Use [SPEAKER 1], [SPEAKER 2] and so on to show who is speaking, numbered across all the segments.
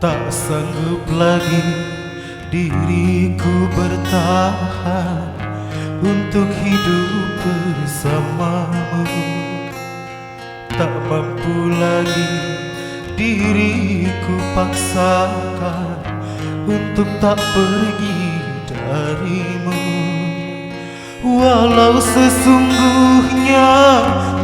[SPEAKER 1] Tak sanggup lagi diriku bertahan untuk hidup bersamamu. Tak mampu lagi diriku paksakan untuk tak pergi darimu. Walau sesungguhnya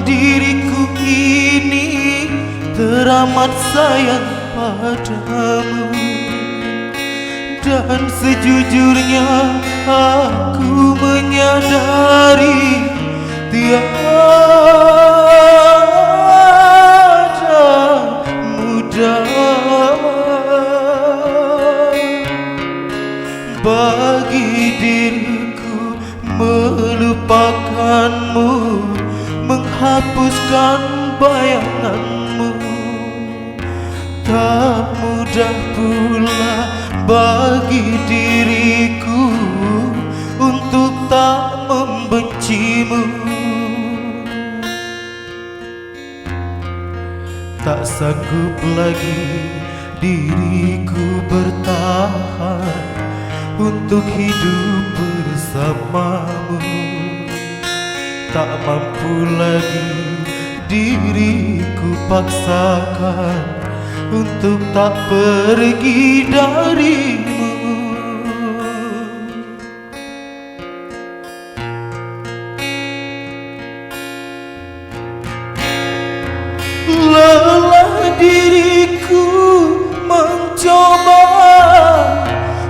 [SPEAKER 1] diriku ini teramat sayang padamu, dan sejujurnya aku menyadari tiada mudah bagi diriku melupakanmu, menghapuskan bayanganmu. Tak mudah pula bagi diriku untuk tak membencimu. Tak sanggup lagi diriku bertahan untuk hidup bersamamu. Tak mampu lagi diriku paksakan untuk tak pergi darimu. Lelah diriku mencoba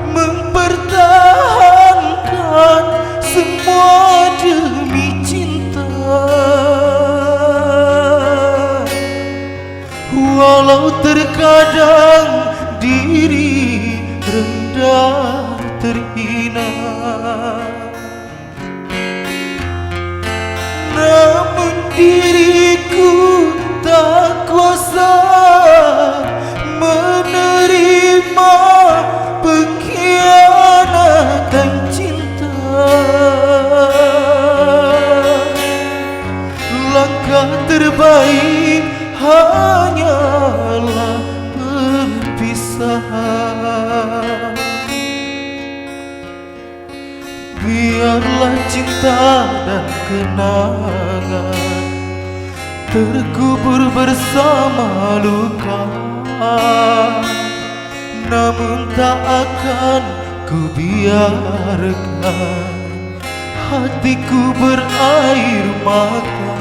[SPEAKER 1] mempertahankan semua demi cinta. Walau terkadang diri rendah terhina, namun diriku tak kuasa menerima pengkhianatan cinta. Langkah terbaik hanyalah perpisahan. Biarlah cinta dan kenangan terkubur bersama luka, namun tak akan ku biarkan hatiku berair mata.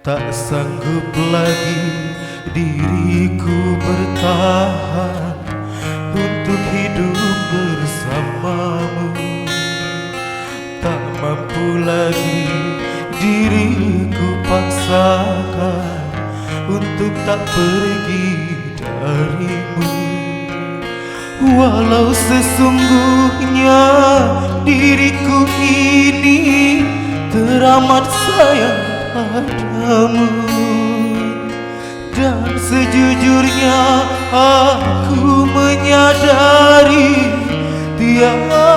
[SPEAKER 1] Tak sanggup lagi diriku bertahan untuk hidup bersamamu. Tak mampu lagi diriku paksakan untuk tak pergi darimu. Walau sesungguhnya diriku ini teramat sayang padamu, dan sejujurnya aku menyadari tiada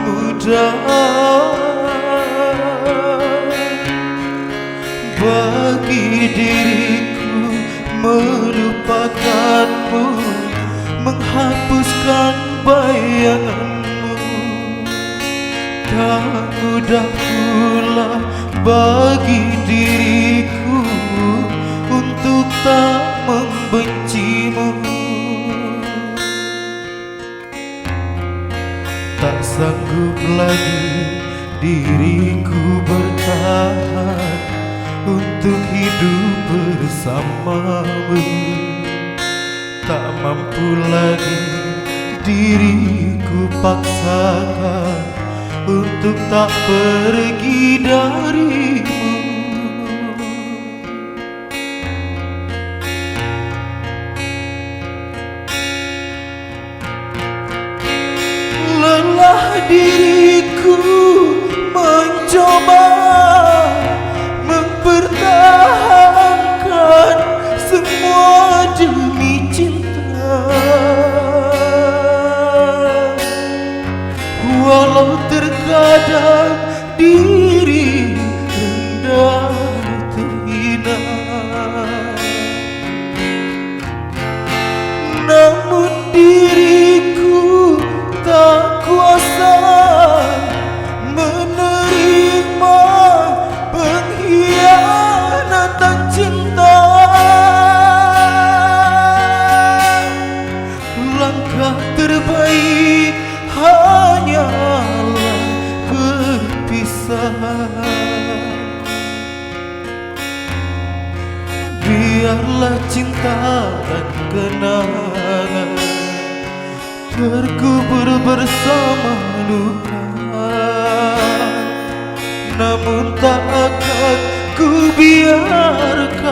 [SPEAKER 1] mudah bagi diriku melupakanmu, menghapuskan bayanganmu. Tak mudah pula bagi diriku untuk tak membencimu. Tak sanggup lagi diriku bertahan untuk hidup bersamamu. Tak mampu lagi diriku paksakan untuk tak pergi darimu. Lelah diriku mencoba mempertahankan semua demi cinta. Walau terkadang diri kenangan terkubur bersama luka. Namun tak akan ku biarkan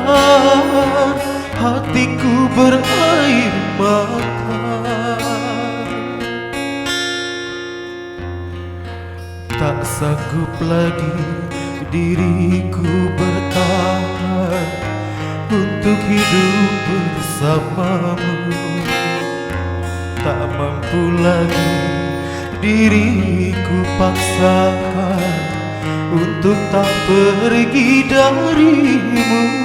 [SPEAKER 1] hatiku berair mata. Tak sanggup lagi diriku bertahan untuk hidup bersamamu. Tak mampu lagi diriku paksakan untuk tak pergi darimu.